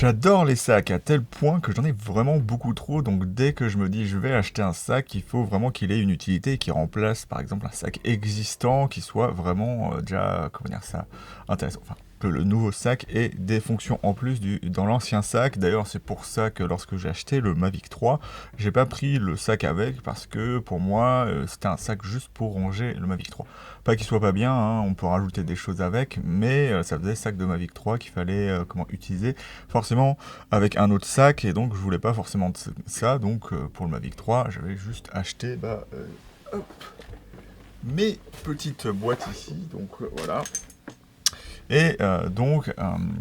J'adore les sacs à tel point que j'en ai vraiment beaucoup trop, donc dès que je me dis je vais acheter un sac, il faut vraiment qu'il ait une utilité qui remplace par exemple un sac existant qui soit vraiment déjà, comment dire ça, intéressant. Enfin, que le nouveau sac ait des fonctions en plus dans l'ancien sac. D'ailleurs, c'est pour ça que lorsque j'ai acheté le Mavic 3, j'ai pas pris le sac avec parce que pour moi, c'était un sac juste pour ranger le Mavic 3. Pas qu'il soit pas bien, hein, on peut rajouter des choses avec, mais ça faisait sac de Mavic 3 qu'il fallait comment utiliser forcément avec un autre sac, et donc je voulais pas forcément ça, donc pour le Mavic 3, j'avais juste acheté hop, mes petites boîtes ici, donc voilà. Et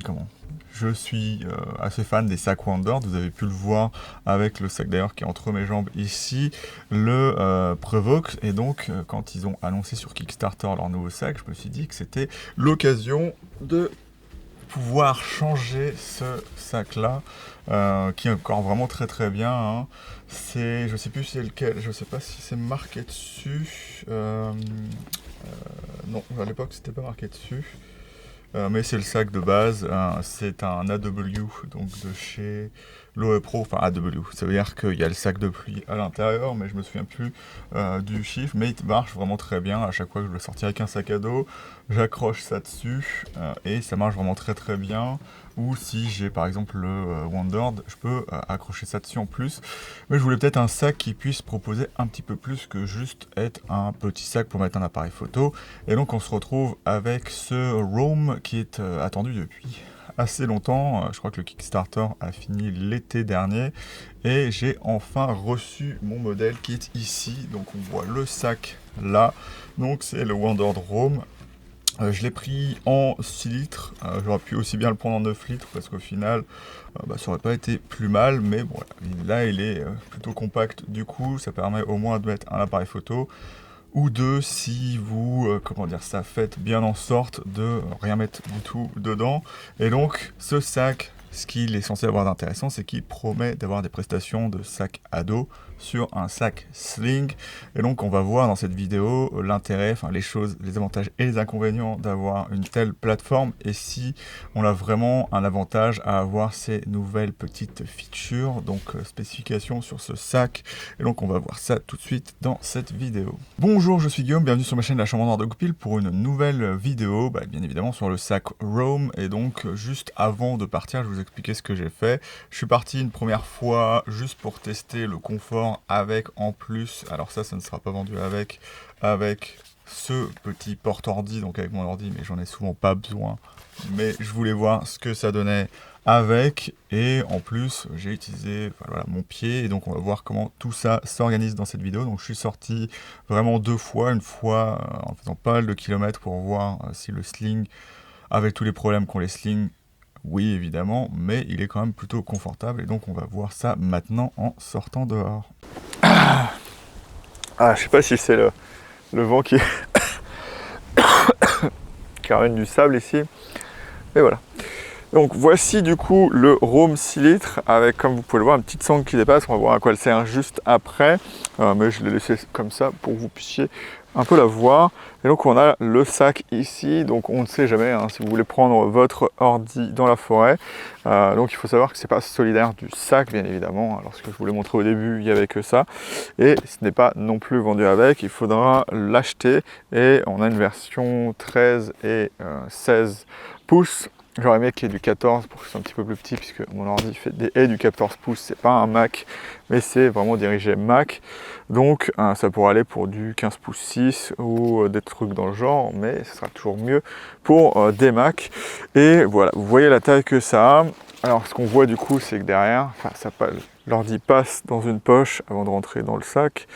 comment je suis assez fan des sacs Wonder, vous avez pu le voir avec le sac d'ailleurs qui est entre mes jambes ici, le Prevost, et donc quand ils ont annoncé sur Kickstarter leur nouveau sac, je me suis dit que c'était l'occasion de pouvoir changer ce sac là qui est encore vraiment très très bien, hein. C'est, je sais plus c'est lequel, je sais pas si c'est marqué dessus, non à l'époque c'était pas marqué dessus. Mais c'est le sac de base, c'est un AW, donc de chez Lowe Pro, enfin AW, ça veut dire qu'il y a le sac de pluie à l'intérieur, mais je me souviens plus du chiffre, mais il marche vraiment très bien. À chaque fois que je le sortir avec un sac à dos, j'accroche ça dessus, et ça marche vraiment très très bien. Ou si j'ai par exemple le Wondered, je peux accrocher ça dessus en plus. Mais je voulais peut-être un sac qui puisse proposer un petit peu plus que juste être un petit sac pour mettre un appareil photo. Et donc on se retrouve avec ce Roam qui est attendu depuis assez longtemps. Je crois que le Kickstarter a fini l'été dernier et j'ai enfin reçu mon modèle qui est ici. Donc on voit le sac là, donc c'est le Wondered Roam. Je l'ai pris en 6 litres, j'aurais pu aussi bien le prendre en 9 litres parce qu'au final ça aurait pas été plus mal, mais bon, là il est plutôt compact, du coup ça permet au moins de mettre un appareil photo ou deux si vous, faites bien en sorte de rien mettre du tout dedans. Et donc ce sac, ce qu'il est censé avoir d'intéressant, c'est qu'il promet d'avoir des prestations de sac à dos sur un sac sling. Et donc on va voir dans cette vidéo l'intérêt, enfin les choses, les avantages et les inconvénients d'avoir une telle plateforme, et si on a vraiment un avantage à avoir ces nouvelles petites features, donc spécifications sur ce sac. Et donc on va voir ça tout de suite dans cette vidéo. Bonjour, je suis Guillaume, bienvenue sur ma chaîne La Chambre Noire de Goupil pour une nouvelle vidéo, bien évidemment sur le sac Roam. Et donc juste avant de partir, je vais vous expliquer ce que j'ai fait. Je suis parti une première fois juste pour tester le confort avec en plus, alors ça ne sera pas vendu avec ce petit porte-ordi, donc avec mon ordi, mais j'en ai souvent pas besoin. Mais je voulais voir ce que ça donnait avec, et en plus j'ai utilisé mon pied, et donc on va voir comment tout ça s'organise dans cette vidéo. Donc je suis sorti vraiment deux fois, une fois en faisant pas mal de kilomètres pour voir si le sling avait tous les problèmes qu'ont les slings. Oui, évidemment, mais il est quand même plutôt confortable, et donc on va voir ça maintenant en sortant dehors. Ah, je sais pas si c'est le vent qui ramène du sable ici, mais voilà. Donc voici du coup le Roam 6 litres avec, comme vous pouvez le voir, une petite sangle qui dépasse. On va voir à quoi elle sert juste après, mais je l'ai laissé comme ça pour que vous puissiez un peu la voir. Et donc on a le sac ici, donc on ne sait jamais si vous voulez prendre votre ordi dans la forêt. Donc il faut savoir que c'est pas solidaire du sac, bien évidemment. Alors ce que je voulais montrer au début, il n'y avait que ça, et ce n'est pas non plus vendu avec, il faudra l'acheter. Et on a une version 13 et 16 pouces. J'aurais aimé qu'il y ait du 14 pour que ce soit un petit peu plus petit, puisque mon ordi fait est du 14 pouces, c'est pas un Mac, mais c'est vraiment dirigé Mac. Donc ça pourrait aller pour du 15 pouces 6 ou des trucs dans le genre, mais ce sera toujours mieux pour des Mac. Et voilà, vous voyez la taille que ça a. Alors ce qu'on voit du coup, c'est que derrière, l'ordi passe dans une poche avant de rentrer dans le sac,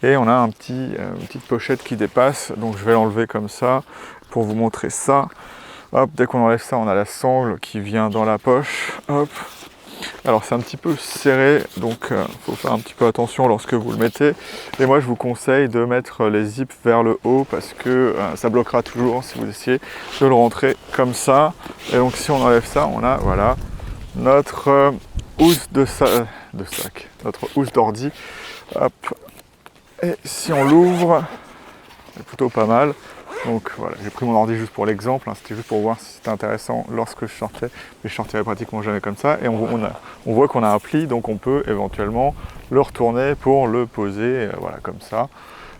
et on a une petite pochette qui dépasse. Donc je vais l'enlever comme ça pour vous montrer ça. Hop, dès qu'on enlève ça, on a la sangle qui vient dans la poche. Hop. Alors c'est un petit peu serré, donc faut faire un petit peu attention lorsque vous le mettez. Et moi je vous conseille de mettre les zips vers le haut, parce que ça bloquera toujours si vous essayez de le rentrer comme ça. Et donc si on enlève ça, on a voilà notre housse de sac, notre housse d'ordi. Hop. Et si on l'ouvre, c'est plutôt pas mal. Donc voilà, j'ai pris mon ordi juste pour l'exemple, hein, c'était juste pour voir si c'était intéressant lorsque je sortais, mais je sortirais pratiquement jamais comme ça. Et on voit qu'on a un pli, donc on peut éventuellement le retourner pour le poser, voilà, comme ça,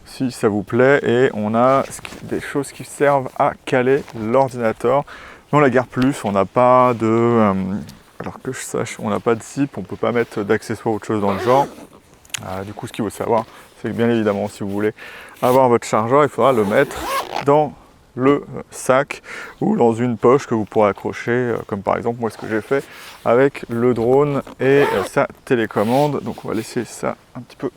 si ça vous plaît. Et on a des choses qui servent à caler l'ordinateur. Dans la Gear Plus, on n'a pas de... alors que je sache, on n'a pas de zip, on ne peut pas mettre d'accessoires ou autre chose dans le genre. Du coup, ce qu'il faut savoir, c'est que bien évidemment, si vous voulez avoir votre chargeur, il faudra le mettre dans le sac ou dans une poche que vous pourrez accrocher, comme par exemple moi ce que j'ai fait avec le drone et sa télécommande. Donc on va laisser ça un petit peu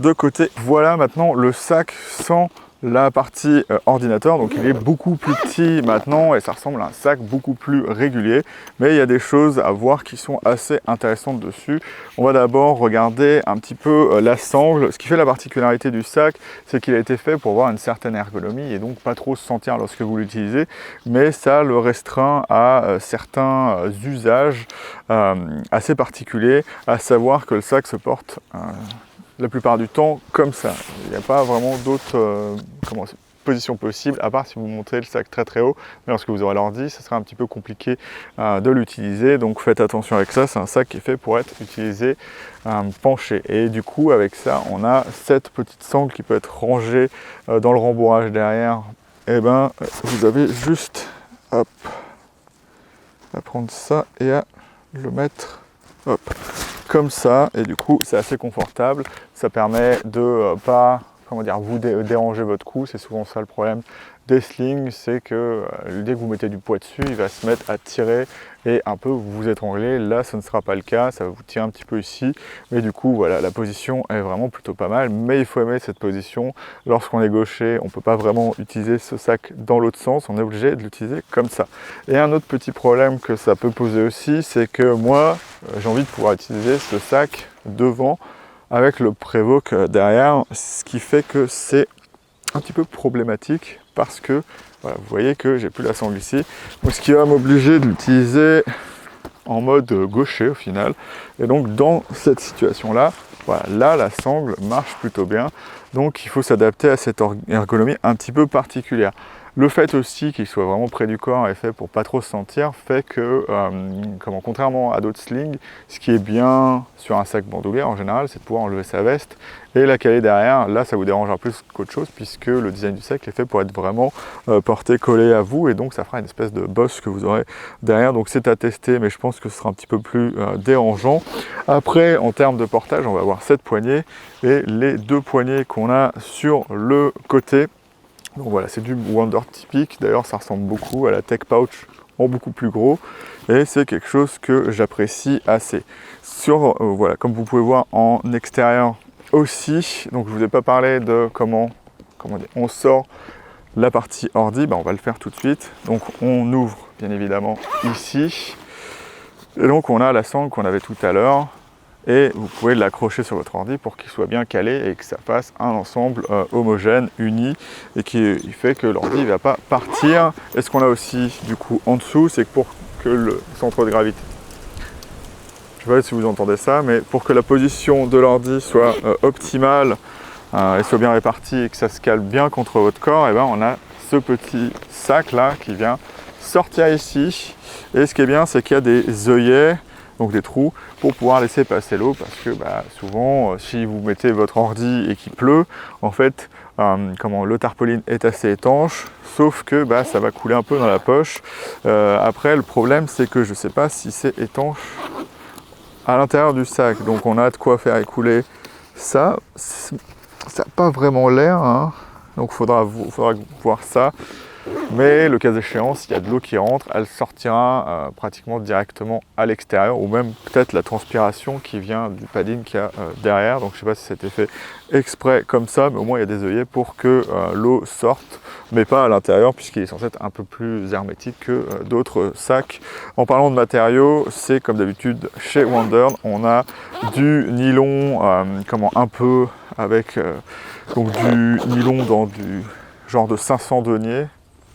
de côté. Voilà maintenant le sac sans la partie ordinateur, donc il est beaucoup plus petit maintenant et ça ressemble à un sac beaucoup plus régulier, mais il y a des choses à voir qui sont assez intéressantes dessus. On va d'abord regarder un petit peu la sangle. Ce qui fait la particularité du sac, c'est qu'il a été fait pour avoir une certaine ergonomie et donc pas trop se sentir lorsque vous l'utilisez, mais ça le restreint à certains usages assez particuliers, à savoir que le sac se porte la plupart du temps comme ça. Il n'y a pas vraiment d'autres positions possibles, à part si vous montez le sac très très haut. Mais lorsque vous aurez l'ordi, ça sera un petit peu compliqué de l'utiliser. Donc faites attention avec ça, c'est un sac qui est fait pour être utilisé penché. Et du coup, avec ça, on a cette petite sangle qui peut être rangée dans le rembourrage derrière. Et ben, vous avez juste à prendre ça et à le mettre comme ça, et du coup c'est assez confortable, ça permet de pas vous déranger votre cou. C'est souvent ça le problème des slings, c'est que dès que vous mettez du poids dessus, il va se mettre à tirer et un peu vous étrangler. Là ce ne sera pas le cas, ça va vous tirer un petit peu ici, mais du coup voilà, la position est vraiment plutôt pas mal, mais il faut aimer cette position. Lorsqu'on est gaucher, on ne peut pas vraiment utiliser ce sac dans l'autre sens, on est obligé de l'utiliser comme ça. Et un autre petit problème que ça peut poser aussi, c'est que moi j'ai envie de pouvoir utiliser ce sac devant avec le Prevoke derrière, ce qui fait que c'est un petit peu problématique parce que voilà, vous voyez que j'ai plus la sangle ici, donc ce qui va m'obliger de l'utiliser en mode gaucher au final. Et donc dans cette situation là, voilà, là la sangle marche plutôt bien, donc il faut s'adapter à cette ergonomie un petit peu particulière. Le fait aussi qu'il soit vraiment près du corps et fait pour pas trop se sentir fait que, contrairement à d'autres slings, ce qui est bien sur un sac bandoulière en général, c'est de pouvoir enlever sa veste et la caler derrière. Là, ça vous dérangera plus qu'autre chose puisque le design du sac est fait pour être vraiment porté, collé à vous, et donc ça fera une espèce de bosse que vous aurez derrière. Donc c'est à tester, mais je pense que ce sera un petit peu plus dérangeant. Après, en termes de portage, on va avoir cette poignée et les deux poignées qu'on a sur le côté. Donc voilà, c'est du Wander typique, d'ailleurs ça ressemble beaucoup à la Tech Pouch en beaucoup plus gros, et c'est quelque chose que j'apprécie assez. Voilà, comme vous pouvez voir en extérieur aussi, donc je ne vous ai pas parlé de comment on sort la partie ordi, on va le faire tout de suite. Donc on ouvre bien évidemment ici, et donc on a la sangle qu'on avait tout à l'heure, et vous pouvez l'accrocher sur votre ordi pour qu'il soit bien calé et que ça fasse un ensemble homogène, uni, et qui fait que l'ordi ne va pas partir. Et ce qu'on a aussi du coup en dessous, c'est que pour que le centre de gravité, je ne sais pas si vous entendez ça, mais pour que la position de l'ordi soit optimale et soit bien répartie et que ça se cale bien contre votre corps, et on a ce petit sac là qui vient sortir ici. Et ce qui est bien, c'est qu'il y a des œillets, donc des trous, pour pouvoir laisser passer l'eau, parce que souvent si vous mettez votre ordi et qu'il pleut, en fait le tarpaulin est assez étanche, sauf que ça va couler un peu dans la poche. Après le problème, c'est que je ne sais pas si c'est étanche à l'intérieur du sac, donc on a de quoi faire écouler ça. Ça n'a pas vraiment l'air, hein. Donc faudra voir ça. Mais le cas échéant, s'il y a de l'eau qui rentre, elle sortira pratiquement directement à l'extérieur, ou même peut-être la transpiration qui vient du padding qu'il y a derrière. Donc je ne sais pas si c'était fait exprès comme ça, mais au moins il y a des œillets pour que l'eau sorte, mais pas à l'intérieur, puisqu'il est censé être un peu plus hermétique que d'autres sacs. En parlant de matériaux, c'est comme d'habitude chez Wander, on a du nylon, un peu avec du nylon dans du genre de 500 deniers.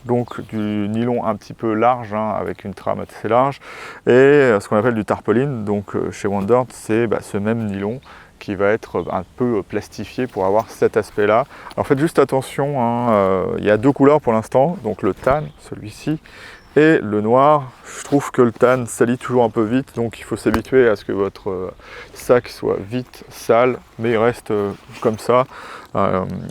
Donc du nylon un petit peu large, avec une trame assez large, et ce qu'on appelle du tarpaulin. Donc chez Wander, c'est ce même nylon qui va être un peu plastifié pour avoir cet aspect-là. Alors faites juste attention, hein, il y a 2 couleurs pour l'instant, donc le tan, celui-ci, et le noir. Je trouve que le tan salit toujours un peu vite, donc il faut s'habituer à ce que votre sac soit vite sale, mais il reste comme ça.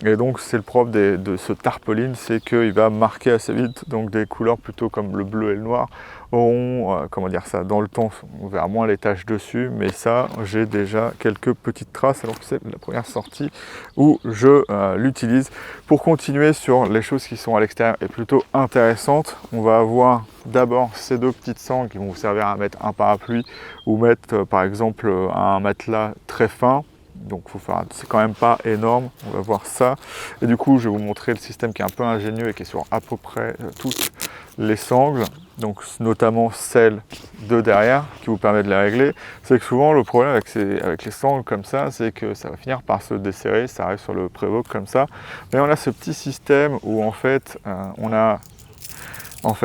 Et donc c'est le propre de ce tarpaulin, c'est qu'il va marquer assez vite, donc des couleurs plutôt comme le bleu et le noir auront, comment dire ça, dans le temps on verra moins les taches dessus, mais ça j'ai déjà quelques petites traces alors que c'est la première sortie où je l'utilise. Pour continuer sur les choses qui sont à l'extérieur et plutôt intéressantes, on va avoir d'abord ces 2 petites sangles qui vont vous servir à mettre un parapluie ou mettre par exemple un matelas très fin. Donc c'est quand même pas énorme, on va voir ça. Et du coup je vais vous montrer le système qui est un peu ingénieux et qui est sur à peu près toutes les sangles, donc notamment celle de derrière qui vous permet de les régler. C'est que souvent le problème avec les sangles comme ça, c'est que ça va finir par se desserrer, ça arrive sur le Prevost comme ça. Mais on a ce petit système où en fait on a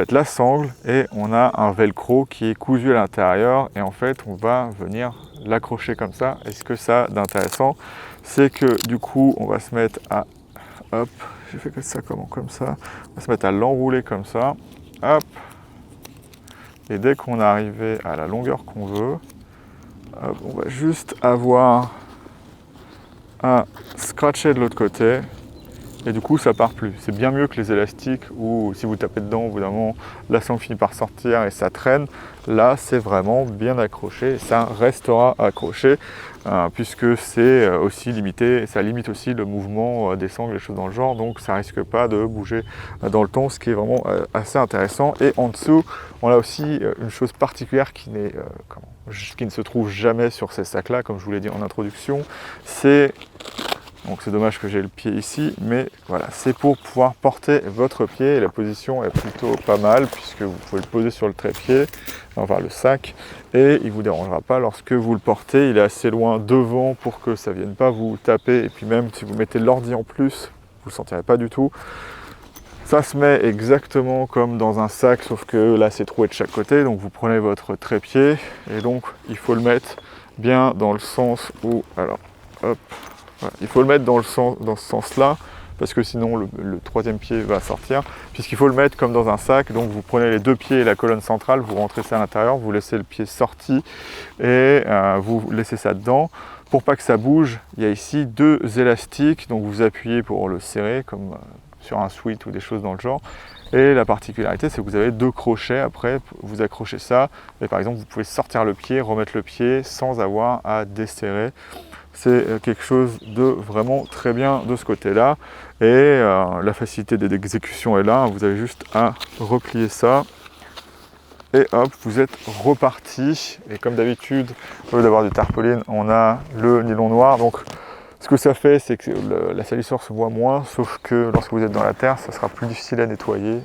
la sangle et on a un velcro qui est cousu à l'intérieur et en fait on va venir l'accrocher comme ça. Et ce que ça a d'intéressant, c'est que du coup on va se mettre à, hop, j'ai fait ça comme ça, on va se mettre à l'enrouler comme ça, hop, et dès qu'on est arrivé à la longueur qu'on veut, hop, on va juste avoir à scratcher de l'autre côté. Et du coup ça part plus. C'est bien mieux que les élastiques où si vous tapez dedans, au bout d'un moment, la sangle finit par sortir et ça traîne. Là c'est vraiment bien accroché et ça restera accroché puisque c'est aussi limité, ça limite aussi le mouvement des sangles, les choses dans le genre, donc ça risque pas de bouger dans le temps, ce qui est vraiment assez intéressant. Et en dessous, on a aussi une chose particulière qui ne se trouve jamais sur ces sacs là, comme je vous l'ai dit en introduction, c'est... Donc c'est dommage que j'ai le pied ici, mais voilà, c'est pour pouvoir porter votre pied et la position est plutôt pas mal puisque vous pouvez le poser sur le trépied, enfin le sac, et il ne vous dérangera pas lorsque vous le portez. Il est assez loin devant pour que ça ne vienne pas vous taper, et puis même si vous mettez l'ordi en plus, vous ne le sentirez pas du tout. Ça se met exactement comme dans un sac, sauf que là c'est troué de chaque côté, donc vous prenez votre trépied, et donc il faut le mettre bien dans le sens où, alors hop, voilà, il faut le mettre dans ce sens-là, parce que sinon le 3e pied va sortir, puisqu'il faut le mettre comme dans un sac. Donc vous prenez les 2 pieds et la colonne centrale, vous rentrez ça à l'intérieur, vous laissez le pied sorti et vous laissez ça dedans. Pour pas que ça bouge, il y a ici 2 élastiques, donc vous appuyez pour le serrer, comme sur un sweat ou des choses dans le genre. Et la particularité, c'est que vous avez 2 crochets, après vous accrochez ça, et par exemple vous pouvez sortir le pied, remettre le pied sans avoir à desserrer. C'est quelque chose de vraiment très bien de ce côté-là. Et la facilité d'exécution est là. Vous avez juste à replier ça. Et hop, vous êtes reparti. Et comme d'habitude, au lieu d'avoir du tarpaulin, on a le nylon noir. Donc ce que ça fait, c'est que la salissure se voit moins. Sauf que lorsque vous êtes dans la terre, ça sera plus difficile à nettoyer.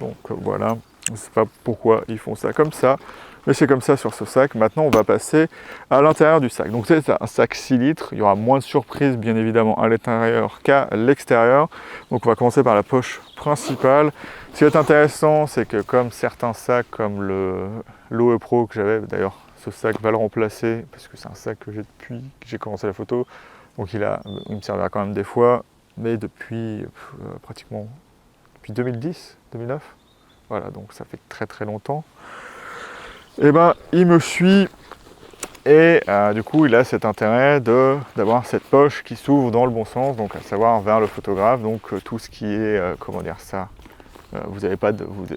Donc voilà, je ne sais pas pourquoi ils font ça comme ça. Mais c'est comme ça sur ce sac. Maintenant, on va passer à l'intérieur du sac. Donc c'est un sac 6 litres. Il y aura moins de surprises, bien évidemment, à l'intérieur qu'à l'extérieur. Donc on va commencer par la poche principale. Ce qui est intéressant, c'est que comme certains sacs, comme le l'OE Pro que j'avais, d'ailleurs, ce sac va le remplacer, parce que c'est un sac que j'ai depuis que j'ai commencé la photo. Donc il me servira quand même des fois, mais depuis pratiquement depuis 2010, 2009. Voilà, donc ça fait très très longtemps. Et ben il me suit et du coup il a cet intérêt d'avoir cette poche qui s'ouvre dans le bon sens, donc à savoir vers le photographe. Donc tout ce qui est comment dire ça, vous n'avez pas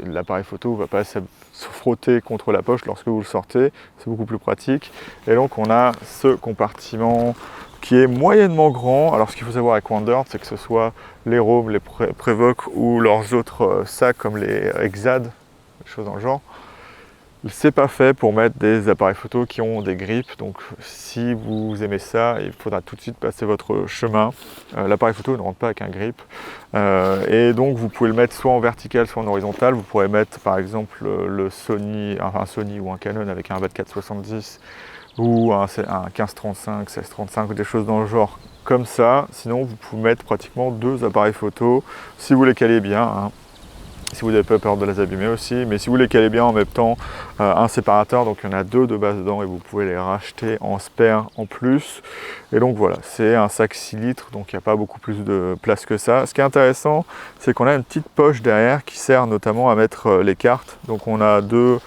l'appareil photo ne va pas se frotter contre la poche lorsque vous le sortez, c'est beaucoup plus pratique. Et donc on a ce compartiment qui est moyennement grand. Alors ce qu'il faut savoir avec Wandert, c'est que ce soit les Roam, les Prevost ou leurs autres sacs comme les Exad, des choses dans le genre, c'est pas fait pour mettre des appareils photo qui ont des grippes. Donc si vous aimez ça, il faudra tout de suite passer votre chemin. L'appareil photo ne rentre pas avec un grip. Et donc vous pouvez le mettre soit en vertical, soit en horizontal. Vous pourrez mettre par exemple le Sony, un Sony ou un Canon avec un 24-70 ou un 15-35, 16-35 ou des choses dans le genre comme ça. Sinon vous pouvez mettre pratiquement 2 appareils photo si vous les calez bien, hein. si vous n'avez pas peur de les abîmer aussi. Mais si vous les calez bien en même temps, un séparateur, donc il y en a 2 de base dedans et vous pouvez les racheter en spare en plus. Et donc voilà, c'est un sac 6 litres, donc il n'y a pas beaucoup plus de place que ça. Ce qui est intéressant, c'est qu'on a une petite poche derrière qui sert notamment à mettre les cartes. Donc on a 2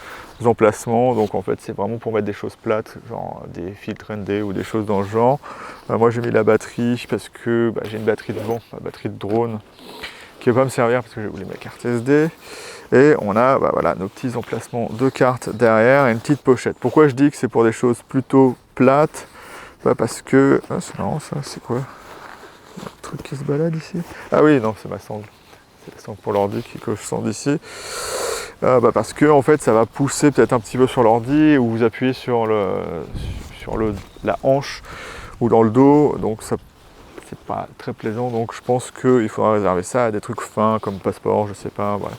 emplacements, donc en fait c'est vraiment pour mettre des choses plates, genre des filtres ND ou des choses dans le genre. Moi j'ai mis la batterie parce que j'ai une batterie devant, ma batterie de drone, qui ne va pas me servir parce que j'ai oublié ma carte SD. Et on a voilà, nos petits emplacements de cartes derrière et une petite pochette. Pourquoi je dis que c'est pour des choses plutôt plates? Parce que... Ah, c'est marrant ça, c'est quoi? Un truc qui se balade ici? Ah oui, non, c'est ma sangle. C'est la sangle pour l'ordi que je sens d'ici. Parce que en fait ça va pousser peut-être un petit peu sur l'ordi ou vous appuyez sur la hanche ou dans le dos, donc ça c'est pas très plaisant, donc je pense qu'il faudra réserver ça à des trucs fins comme passeport, je sais pas, voilà,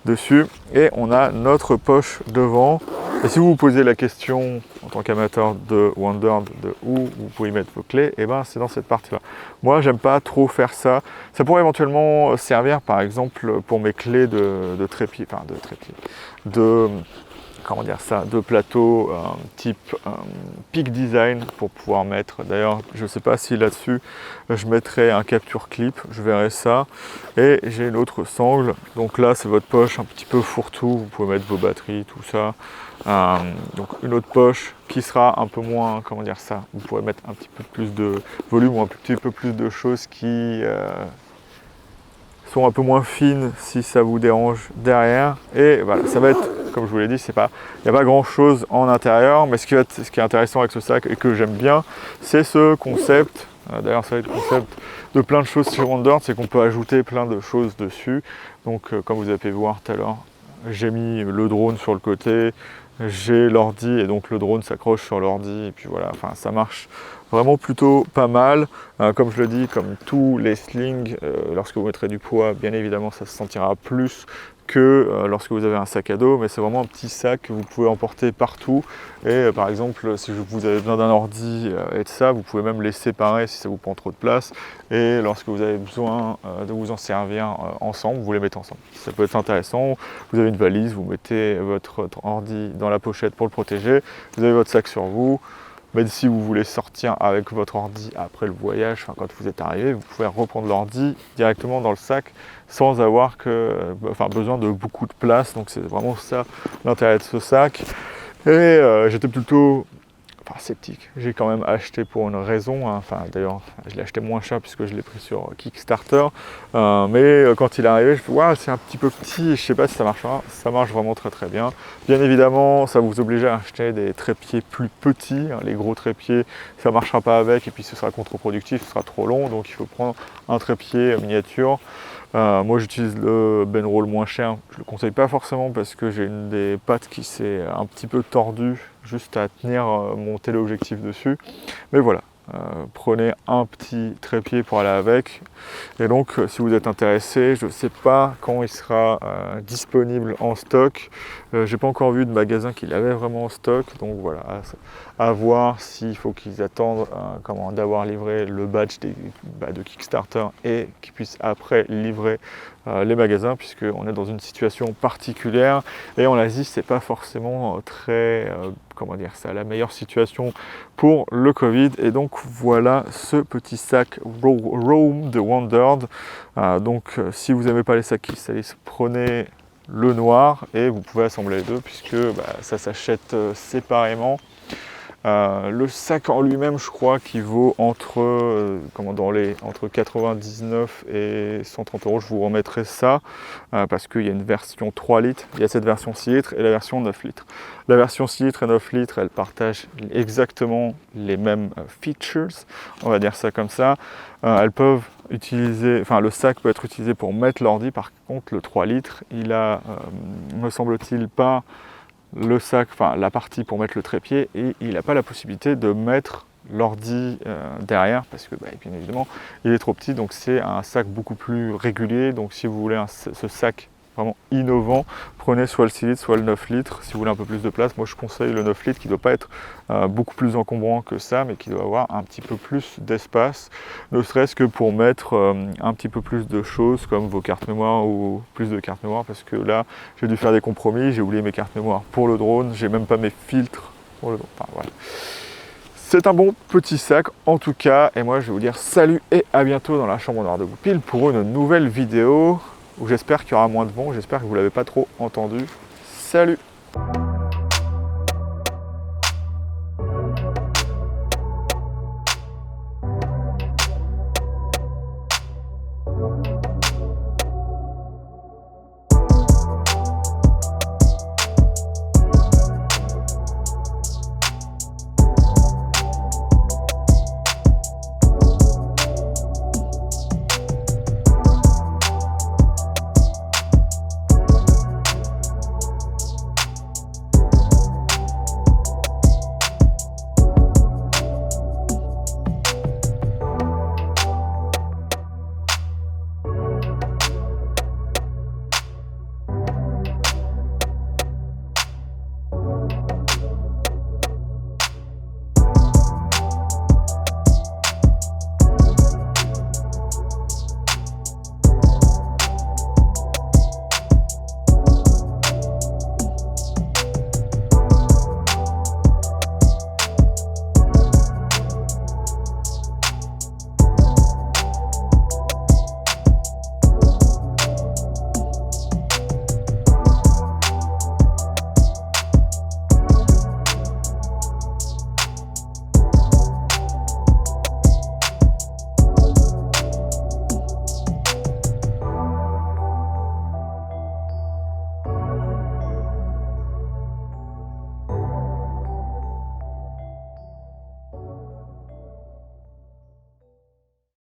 dessus. Et on a notre poche devant. Et si vous vous posez la question en tant qu'amateur de Wondered de où vous pouvez mettre vos clés, et c'est dans cette partie là. Moi j'aime pas trop faire ça. Ça pourrait éventuellement servir par exemple pour mes clés de trépied, comment dire ça, de plateau type Peak Design pour pouvoir mettre, d'ailleurs je ne sais pas si là-dessus je mettrai un capture clip, je verrai ça. Et j'ai une autre sangle, donc là c'est votre poche un petit peu fourre-tout, vous pouvez mettre vos batteries, tout ça. Donc une autre poche qui sera un peu moins, comment dire ça, vous pourrez mettre un petit peu plus de volume ou un petit peu plus de choses qui sont un peu moins fines si ça vous dérange derrière. Et voilà, ça va être, comme je vous l'ai dit, il n'y a pas grand chose en intérieur, mais ce qui est intéressant avec ce sac et que j'aime bien, c'est ce concept. D'ailleurs ça va être le concept de plein de choses sur Wondered, c'est qu'on peut ajouter plein de choses dessus. Donc comme vous avez pu voir tout à l'heure, j'ai mis le drone sur le côté, j'ai l'ordi et donc le drone s'accroche sur l'ordi et puis voilà, enfin ça marche vraiment plutôt pas mal. Comme je le dis, comme tous les slings, lorsque vous mettrez du poids, bien évidemment ça se sentira plus que lorsque vous avez un sac à dos, mais c'est vraiment un petit sac que vous pouvez emporter partout. Et par exemple, si vous avez besoin d'un ordi et de ça, vous pouvez même les séparer si ça vous prend trop de place. Et lorsque vous avez besoin de vous en servir ensemble, vous les mettez ensemble. Ça peut être intéressant. Vous avez une valise, vous mettez votre ordi dans la pochette pour le protéger. Vous avez votre sac sur vous. Mais si vous voulez sortir avec votre ordi après le voyage, quand vous êtes arrivé, vous pouvez reprendre l'ordi directement dans le sac sans avoir besoin de beaucoup de place. Donc c'est vraiment ça l'intérêt de ce sac. Et j'étais plutôt sceptique. J'ai quand même acheté pour une raison. D'ailleurs, je l'ai acheté moins cher puisque je l'ai pris sur Kickstarter. Mais quand il est arrivé, je me suis dit, ouais, c'est un petit peu petit, je sais pas si ça marchera. Ça marche vraiment très très bien. Bien évidemment, ça vous oblige à acheter des trépieds plus petits. Les gros trépieds, ça marchera pas avec et puis ce sera contre-productif, ce sera trop long. Donc il faut prendre un trépied miniature. Moi j'utilise le Benroll moins cher, je le conseille pas forcément parce que j'ai une des pattes qui s'est un petit peu tordue juste à tenir mon téléobjectif dessus, mais voilà, prenez un petit trépied pour aller avec. Et donc si vous êtes intéressé, je ne sais pas quand il sera disponible en stock, j'ai pas encore vu de magasin qui l'avait vraiment en stock, donc voilà, à voir s'il faut qu'ils attendent d'avoir livré le badge de Kickstarter et qu'ils puissent après livrer les magasins, puisqu'on est dans une situation particulière et en Asie c'est pas forcément très la meilleure situation pour le Covid. Et donc voilà ce petit sac Roam de Wondered. Donc si vous n'aimez pas les sacs qui salissent, prenez le noir et vous pouvez assembler les deux puisque ça s'achète séparément. Le sac en lui-même, je crois qu'il vaut entre 99 et 130 euros. Je vous remettrai ça parce qu'il y a une version 3 litres, il y a cette version 6 litres et la version 9 litres. La version 6 litres et 9 litres, elles partagent exactement les mêmes features, on va dire ça comme ça. Elles peuvent utiliser, le sac peut être utilisé pour mettre l'ordi. Par contre, le 3 litres, il a, me semble-t-il, pas le sac, la partie pour mettre le trépied, et il n'a pas la possibilité de mettre l'ordi derrière parce que bien évidemment il est trop petit. Donc c'est un sac beaucoup plus régulier. Donc si vous voulez ce sac vraiment innovant, prenez soit le 6 litres, soit le 9 litres, si vous voulez un peu plus de place. Moi je conseille le 9 litres qui ne doit pas être beaucoup plus encombrant que ça, mais qui doit avoir un petit peu plus d'espace, ne serait-ce que pour mettre un petit peu plus de choses comme vos cartes mémoire ou plus de cartes mémoire, parce que là j'ai dû faire des compromis, j'ai oublié mes cartes mémoire pour le drone, j'ai même pas mes filtres pour le drone. Enfin, voilà. C'est un bon petit sac en tout cas, et moi je vais vous dire salut et à bientôt dans la chambre noire de Goupil pour une nouvelle vidéo où j'espère qu'il y aura moins de vent, j'espère que vous ne l'avez pas trop entendu. Salut!